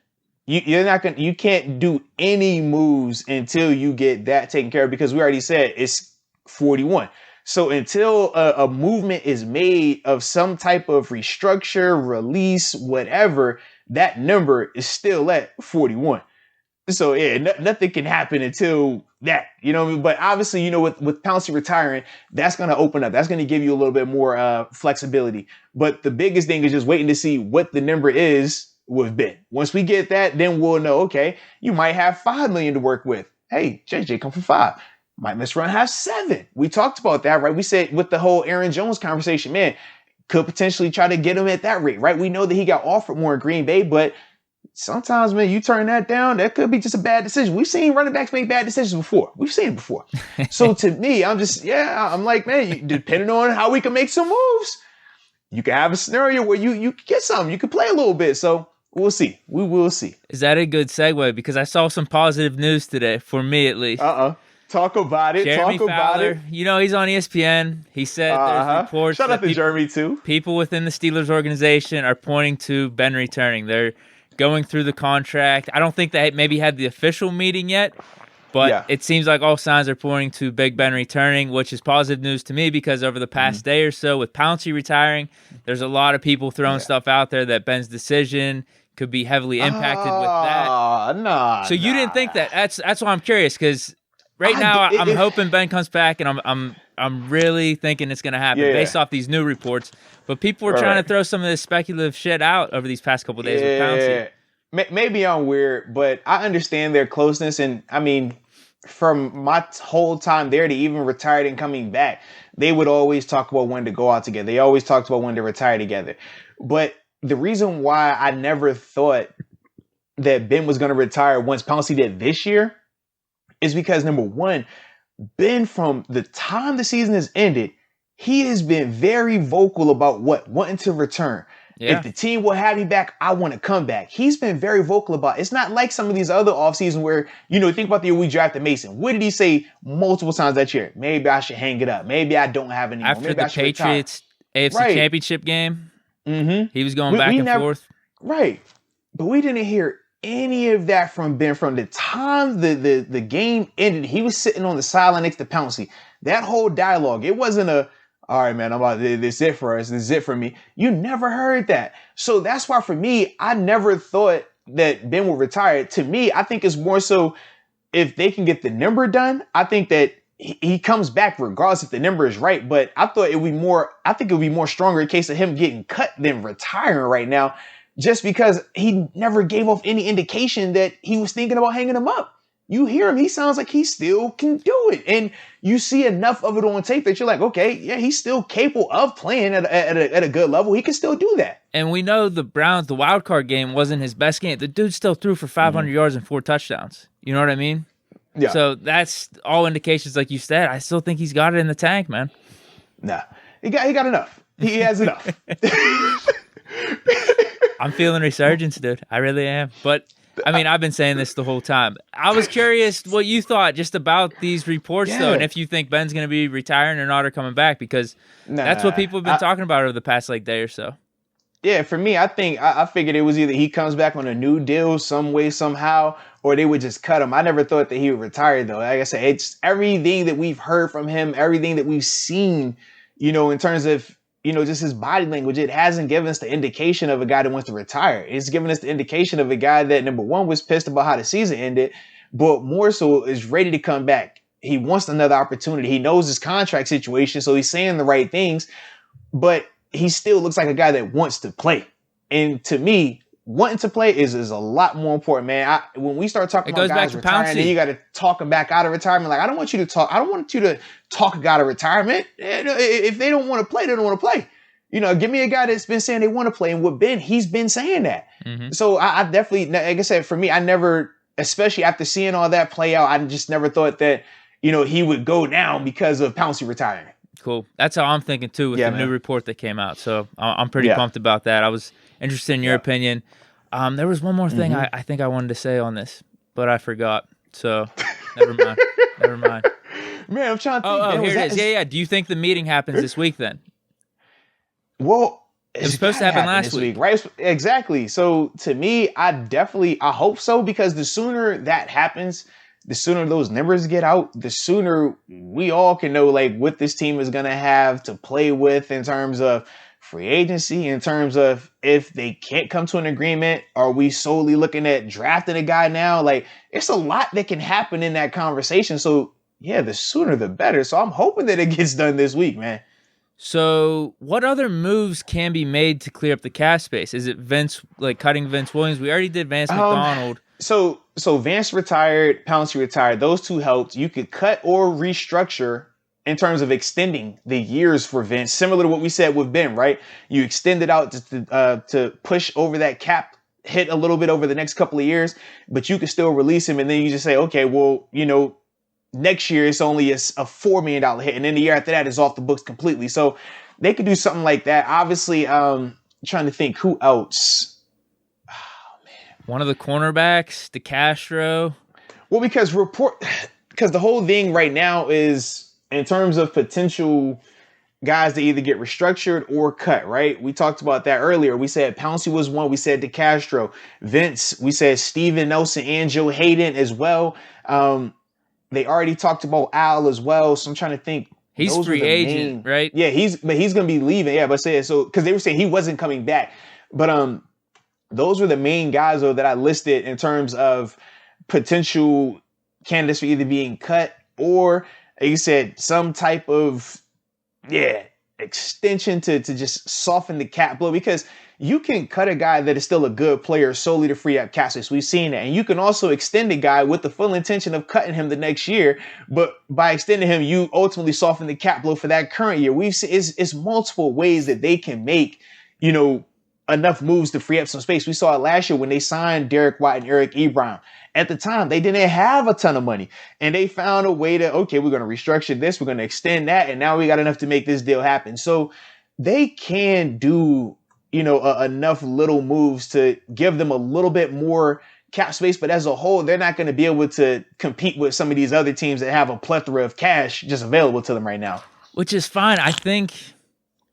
You can't do any moves until you get that taken care of, because we already said it's 41. So until a movement is made of some type of restructure, release, whatever, that number is still at 41. So yeah, nothing can happen until that, But obviously, with Pouncey retiring, that's going to open up. That's going to give you a little bit more flexibility. But the biggest thing is just waiting to see what the number is with Ben. Once we get that, then we'll know, okay, you might have $5 million to work with. Hey, JJ, come for 5. Might miss run have 7. We talked about that, right? We said with the whole Aaron Jones conversation, man, could potentially try to get him at that rate, right? We know that he got offered more in Green Bay, but sometimes, man, you turn that down, that could be just a bad decision. We've seen running backs make bad decisions before. We've seen it before. So to me, I'm like, man, depending on how we can make some moves, you can have a scenario where you can get something. You can play a little bit. So we'll see. We will see. Is that a good segue? Because I saw some positive news today, for me at least. Talk about it. Jeremy Talk about Fowler, it. He's on ESPN. He said there's reports Shout out to Jeremy, too. People within the Steelers organization are pointing to Ben returning. They're going through the contract. I don't think they maybe had the official meeting yet, but it seems like all signs are pointing to Big Ben returning, which is positive news to me, because over the past day or so with Pouncey retiring, there's a lot of people throwing stuff out there that Ben's decision could be heavily impacted with that. So you didn't think that? That's why I'm curious, because right now I'm hoping Ben comes back, and I'm really thinking it's going to happen based off these new reports. But people were trying to throw some of this speculative shit out over these past couple of days with Pouncey. Maybe I'm weird, but I understand their closeness. And I mean, from my whole time there to even retired and coming back, they would always talk about when to go out together. They always talked about when to retire together. But the reason why I never thought that Ben was going to retire once Pouncey did this year is because, number one, Ben, from the time the season has ended, he has been very vocal about wanting to return. Yeah. If the team will have me back, I want to come back. He's been very vocal about it. It's not like some of these other offseasons where, think about the year we drafted Mason. What did he say multiple times that year? Maybe I should hang it up. Maybe I don't have any more. After Maybe the Patriots AFC Championship game, he was going back and forth. Right. But we didn't hear any of that from Ben from the time the game ended. He was sitting on the sideline next to Pouncey. That whole dialogue, it wasn't all right, man, this is it for us. This is it for me. You never heard that. So that's why for me, I never thought that Ben will retire. To me, I think it's more so if they can get the number done, I think that he comes back regardless if the number is right. But I think it would be more stronger in case of him getting cut than retiring right now, just because he never gave off any indication that he was thinking about hanging him up. You hear him, he sounds like he still can do it. And you see enough of it on tape that you're like, okay, yeah, he's still capable of playing at a good level. He can still do that. And we know the Browns, the wild card game wasn't his best game. The dude still threw for 500 yards and 4 touchdowns. You know what I mean? Yeah. So that's all indications, like you said. I still think he's got it in the tank, man. Nah, he got enough. He has enough. I'm feeling resurgence, dude. I really am. But I mean, I've been saying this the whole time. I was curious what you thought just about these reports, though, and if you think Ben's going to be retiring or not, or coming back, because that's what people have been talking about over the past day or so. Yeah, for me, I think I figured it was either he comes back on a new deal some way, somehow, or they would just cut him. I never thought that he would retire, though. Like I said, it's everything that we've heard from him, everything that we've seen, in terms of, just his body language. It hasn't given us the indication of a guy that wants to retire. It's given us the indication of a guy that, number one, was pissed about how the season ended, but more so is ready to come back. He wants another opportunity. He knows his contract situation, so he's saying the right things, but he still looks like a guy that wants to play. And to me, wanting to play is a lot more important, man. When we start talking about guys retiring, then you got to talk them back out of retirement. Like, I don't want you to talk a guy out of retirement. If they don't want to play, they don't want to play. Give me a guy that's been saying they want to play. And with Ben, he's been saying that. Mm-hmm. So I definitely, like I said, for me, I never, especially after seeing all that play out, I just never thought that, he would go down because of Pouncey retiring. Cool. That's how I'm thinking, too, with the new report that came out. So I'm pretty pumped about that. I was interested in your opinion. There was one more thing I think I wanted to say on this, but I forgot. So never mind. Never mind. Man, I'm trying to think. Oh, here it is. Yeah. Do you think the meeting happens this week then? Well, it was supposed to happen last week. Right? Exactly. So to me, I hope so, because the sooner that happens, the sooner those numbers get out, the sooner we all can know like what this team is going to have to play with in terms of free agency, in terms of if they can't come to an agreement, are we solely looking at drafting a guy now? Like, it's a lot that can happen in that conversation. So yeah, the sooner the better. So I'm hoping that it gets done this week, man. So what other moves can be made to clear up the cap space? Is it cutting Vince Williams? We already did Vance McDonald. So Vance retired, Pouncey retired. Those two helped. You could cut or restructure in terms of extending the years for Vince, similar to what we said with Ben, right? You extend it out to push over that cap hit a little bit over the next couple of years, but you can still release him. And then you just say, okay, well, next year it's only a $4 million hit. And then the year after that is off the books completely. So they could do something like that. Obviously, trying to think who else. One of the cornerbacks, DeCastro. Well, because the whole thing right now is in terms of potential guys to either get restructured or cut, right? We talked about that earlier. We said Pouncey was one. We said DeCastro. Vince, we said Steven Nelson and Joe Hayden as well. They already talked about Al as well. So I'm trying to think. He's free agent, right? Yeah, he's going to be leaving. Yeah, but so because they were saying he wasn't coming back. But those were the main guys, though, that I listed in terms of potential candidates for either being cut or, like you said, some type of, extension to just soften the cap blow. Because you can cut a guy that is still a good player solely to free up cap space. We've seen that. And you can also extend a guy with the full intention of cutting him the next year. But by extending him, you ultimately soften the cap blow for that current year. We've seen it's multiple ways that they can make, enough moves to free up some space. We saw it last year when they signed Derek White and Eric Ebron. At the time, they didn't have a ton of money, and they found a way to, okay, we're going to restructure this, we're going to extend that, and now we got enough to make this deal happen. So they can do, enough little moves to give them a little bit more cap space, but as a whole, they're not going to be able to compete with some of these other teams that have a plethora of cash just available to them right now. Which is fine. I think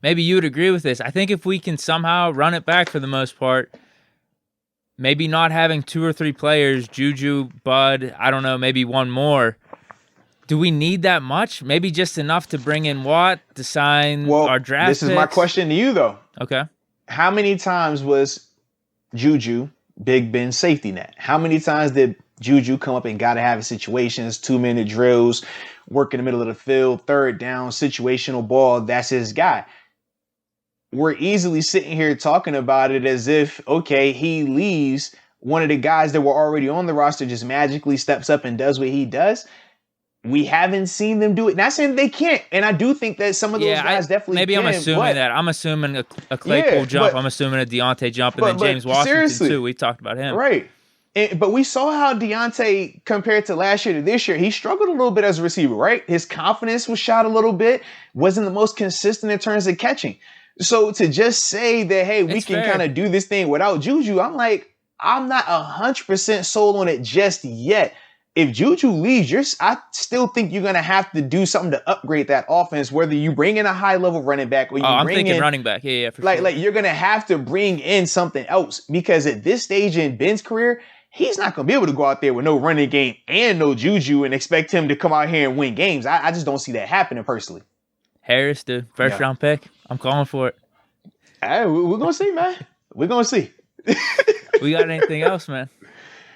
maybe you would agree with this. I think if we can somehow run it back for the most part, maybe not having 2 or 3 players, Juju, Bud, I don't know, maybe one more, Do we need that much? Maybe just enough to bring in Watt to sign our draft this is my picks? question to you, though. Okay. How many times was Juju Big Ben's safety net? How many times did Juju come up and gotta have situations, 2-minute drills, work in the middle of the field, third down, situational ball? That's his guy. We're easily sitting here talking about it as if, okay, he leaves, one of the guys that were already on the roster just magically steps up and does what he does. We haven't seen them do it. Not saying they can't. And I do think that some of those guys definitely maybe can. I'm assuming that. I'm assuming a Claypool jump. I'm assuming a Deontay jump. And then James Washington, too. We talked about him. Right. But we saw how Deontay, compared to last year to this year, he struggled a little bit as a receiver, right? His confidence was shot a little bit. Wasn't the most consistent in terms of catching. So to just say that, hey, we can kind of do this thing without Juju, I'm not 100% sold on it just yet. If Juju leaves, I still think you're going to have to do something to upgrade that offense, whether you bring in a high-level running back or you I'm thinking running back. Yeah, for sure. Like you're going to have to bring in something else, because at this stage in Ben's career, he's not going to be able to go out there with no running game and no Juju and expect him to come out here and win games. I just don't see that happening personally. Harris, dude. First round pick. I'm calling for it. Hey, we're going to see, man. We're going to see. We got anything else, man?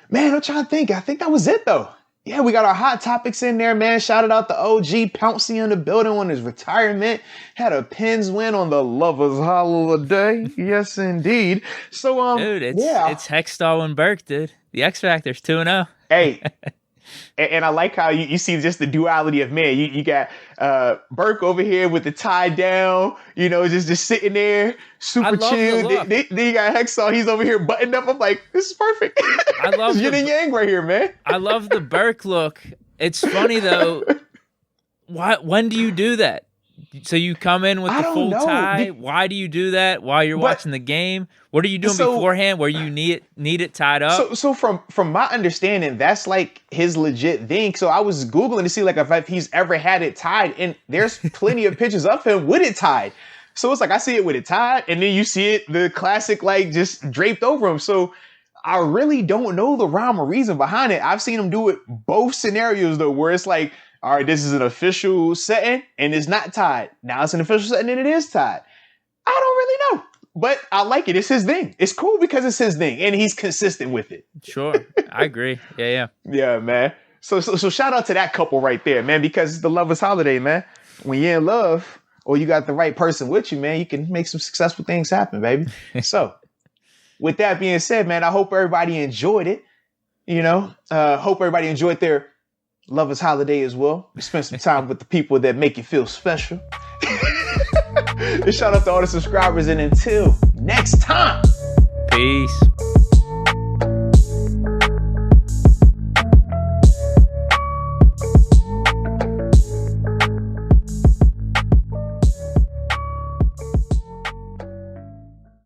Man, I'm trying to think. I think that was it, though. Yeah, we got our hot topics in there, man. Shouted out the OG Pouncey in the building on his retirement. Had a Pens win on the Lovers Holiday. Yes, indeed. So, dude, it's Hextall and Burke, dude. The X Factor's 2-0. Hey. And I like how you see just the duality of, man, you got Burke over here with the tie down, just sitting there, super chill. Then you got Hexall, he's over here buttoned up. I'm like, this is perfect. I love yin and yang right here, man. I love the Burke look. It's funny, though. When do you do that? So you come in with the full tie. Why do you do that while you're watching the game? What are you doing beforehand where you need it tied up? So from my understanding, that's like his legit thing. So I was Googling to see like if he's ever had it tied, and there's plenty of pictures of him with it tied. So it's like I see it with it tied, and then you see it, the classic, like just draped over him. So I really don't know the rhyme or reason behind it. I've seen him do it both scenarios though, where it's like, all right, this is an official setting and it's not tied. Now it's an official setting and it is tied. I don't really know, but I like it. It's his thing. It's cool because it's his thing and he's consistent with it. Sure. I agree. Yeah. Yeah, man. So shout out to that couple right there, man, because it's the Lovers Holiday, man. When you're in love or you got the right person with you, man, you can make some successful things happen, baby. So with that being said, man, I hope everybody enjoyed it. Hope everybody enjoyed their Lovers Holiday as well. Spend some time with the people that make you feel special. And shout out to all the subscribers. And until next time. Peace.